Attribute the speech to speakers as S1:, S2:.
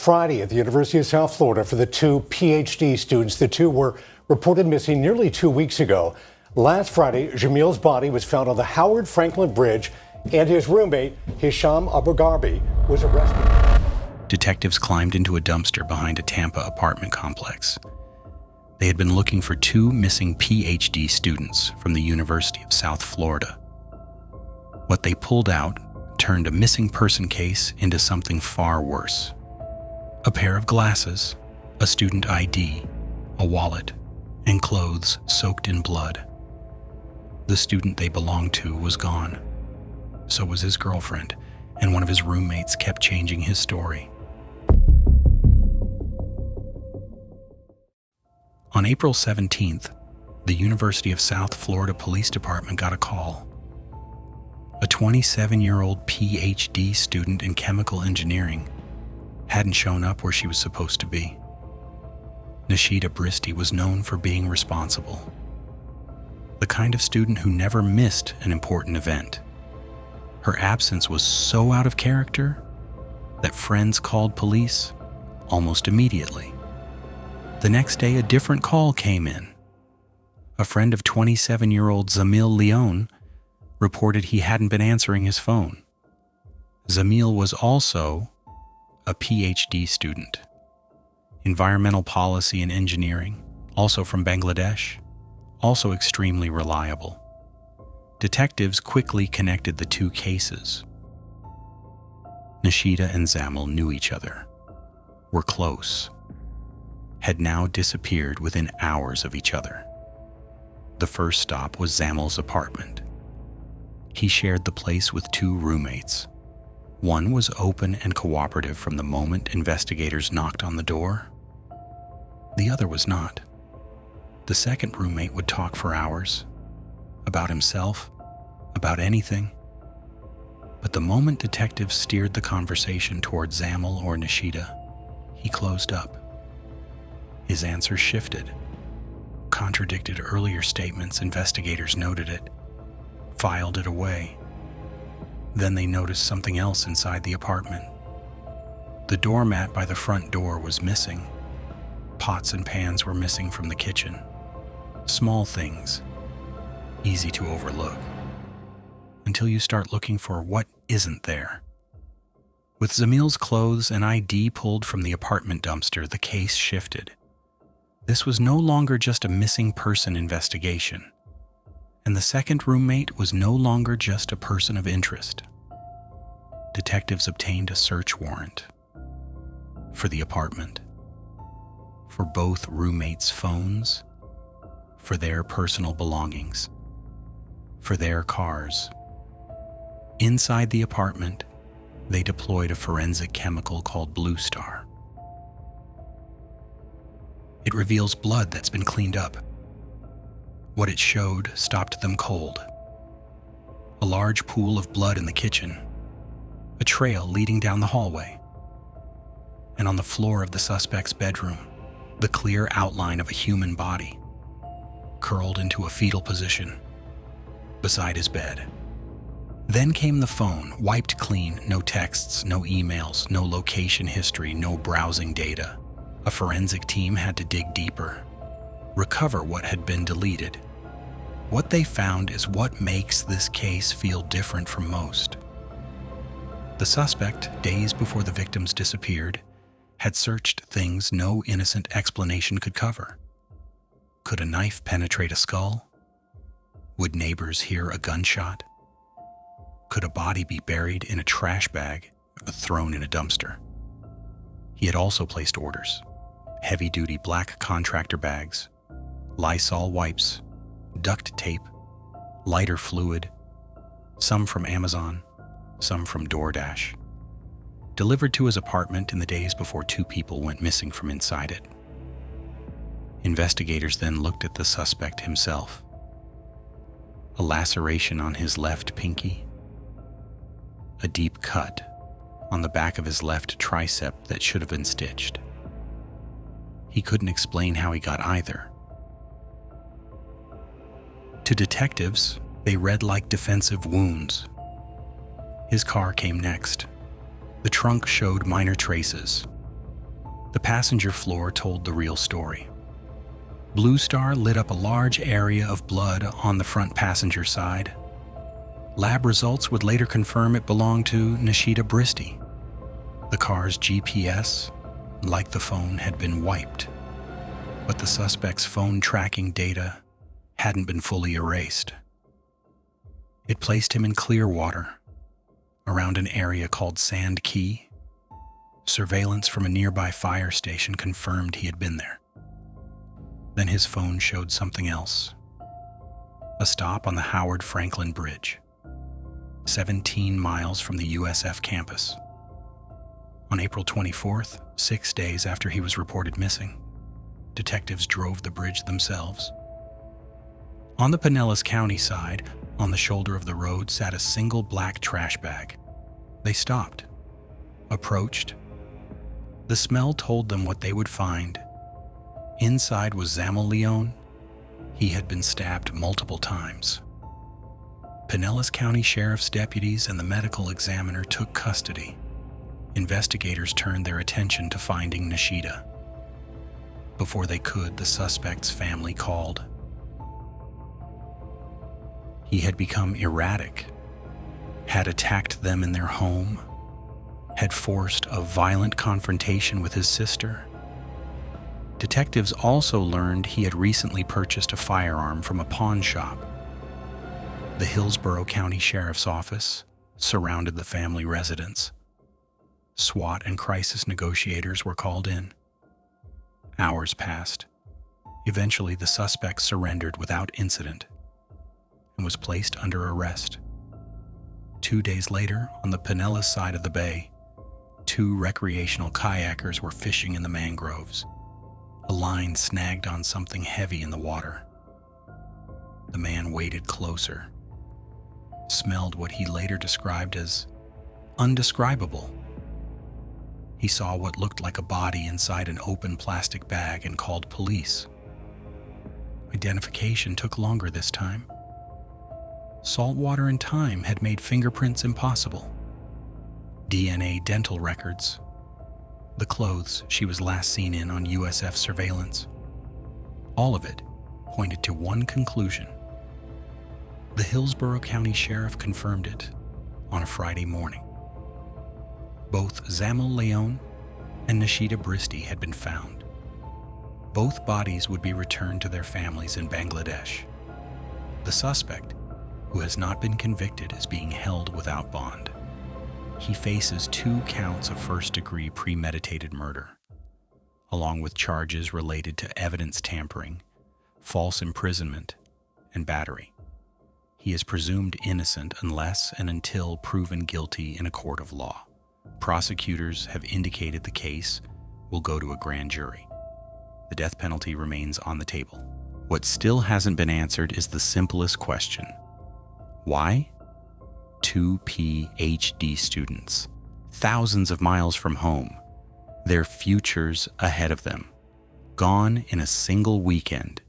S1: Friday at the University of South Florida for the two PhD students. The two were reported missing nearly 2 weeks ago. Last Friday, Jamil's body was found on the Howard Franklin Bridge, and his roommate, Hisham Abugarbi, was arrested.
S2: Detectives climbed into a dumpster behind a Tampa apartment complex. They had been looking for two missing PhD students from the University of South Florida. What they pulled out turned a missing person case into something far worse. A pair of glasses, a student ID, a wallet, and clothes soaked in blood. The student they belonged to was gone. So was his girlfriend, and one of his roommates kept changing his story. On April 17th, the University of South Florida Police Department got a call. A 27-year-old PhD student in chemical engineering hadn't shown up where she was supposed to be. Nishita Bristi was known for being responsible. The kind of student who never missed an important event. Her absence was so out of character that friends called police almost immediately. The next day, a different call came in. A friend of 27-year-old Zamil Leon reported he hadn't been answering his phone. Zamil was also a PhD student, environmental policy and engineering, also from Bangladesh, also extremely reliable. Detectives quickly connected the two cases. Nishita and Zamil knew each other, were close, had now disappeared within hours of each other. The first stop was Zamil's apartment. He shared the place with two roommates. One was open and cooperative from the moment investigators knocked on the door. The other was not. The second roommate would talk for hours, about himself, about anything. But the moment detectives steered the conversation toward Zamil or Nishita, he closed up. His answers shifted, contradicted earlier statements. Investigators noted it, filed it away. Then they noticed something else inside the apartment. The doormat by the front door was missing. Pots and pans were missing from the kitchen. Small things, easy to overlook, until you start looking for what isn't there. With Zamil's clothes and ID pulled from the apartment dumpster, the case shifted. This was no longer just a missing person investigation, and the second roommate was no longer just a person of interest. Detectives obtained a search warrant for the apartment, for both roommates' phones, for their personal belongings, for their cars. Inside the apartment, they deployed a forensic chemical called Blue Star. It reveals blood that's been cleaned up. What it showed stopped them cold. A large pool of blood in the kitchen, a trail leading down the hallway, and on the floor of the suspect's bedroom, the clear outline of a human body, curled into a fetal position beside his bed. Then came the phone, wiped clean, no texts, no emails, no location history, no browsing data. A forensic team had to dig deeper, recover what had been deleted. What they found is what makes this case feel different from most. The suspect, days before the victims disappeared, had searched things no innocent explanation could cover. Could a knife penetrate a skull? Would neighbors hear a gunshot? Could a body be buried in a trash bag or thrown in a dumpster? He had also placed orders: heavy-duty black contractor bags, Lysol wipes, duct tape, lighter fluid, some from Amazon, some from DoorDash, delivered to his apartment in the days before two people went missing from inside it. Investigators then looked at the suspect himself. A laceration on his left pinky, a deep cut on the back of his left tricep that should have been stitched. He couldn't explain how he got either. To detectives, they read like defensive wounds. His car came next. The trunk showed minor traces, The passenger floor told the real story. Blue Star lit up a large area of blood on the front passenger side. Lab results would later confirm it belonged to Nishita Bristi. The car's GPS, like the phone, had been wiped, but the suspect's phone tracking data hadn't been fully erased. It placed him in Clearwater, around an area called Sand Key. Surveillance from a nearby fire station confirmed he had been there. Then his phone showed something else. A stop on the Howard Franklin Bridge, 17 miles from the USF campus. On April 24th, 6 days after he was reported missing, detectives drove the bridge themselves. On the Pinellas County side, on the shoulder of the road, sat a single black trash bag. They stopped, approached. The smell told them what they would find. Inside was Zamel Leon. He had been stabbed multiple times. Pinellas County Sheriff's deputies and the medical examiner took custody. Investigators turned their attention to finding Nishita. Before they could, the suspect's family called. He had become erratic, had attacked them in their home, had forced a violent confrontation with his sister. Detectives also learned he had recently purchased a firearm from a pawn shop. The Hillsborough County Sheriff's Office surrounded the family residence. SWAT and crisis negotiators were called in. Hours passed. Eventually, the suspect surrendered without incident and was placed under arrest. 2 days later, on the Pinellas side of the bay, 2 recreational kayakers were fishing in the mangroves. A line snagged on something heavy in the water. The man waded closer, smelled what he later described as undescribable. He saw what looked like a body inside an open plastic bag and called police. Identification took longer this time. Salt water and time had made fingerprints impossible. DNA dental records. The clothes she was last seen in on USF surveillance. All of it pointed to one conclusion. The Hillsborough County Sheriff confirmed it on a Friday morning. Both Zamel Leon and Nishita Bristi had been found. Both bodies would be returned to their families in Bangladesh. The suspect, who has not been convicted, is being held without bond. He faces 2 counts of first-degree premeditated murder, along with charges related to evidence tampering, false imprisonment, and battery. He is presumed innocent unless and until proven guilty in a court of law. Prosecutors have indicated the case will go to a grand jury. The death penalty remains on the table. What still hasn't been answered is the simplest question. Why? 2 PhD students, thousands of miles from home, their futures ahead of them, gone in a single weekend.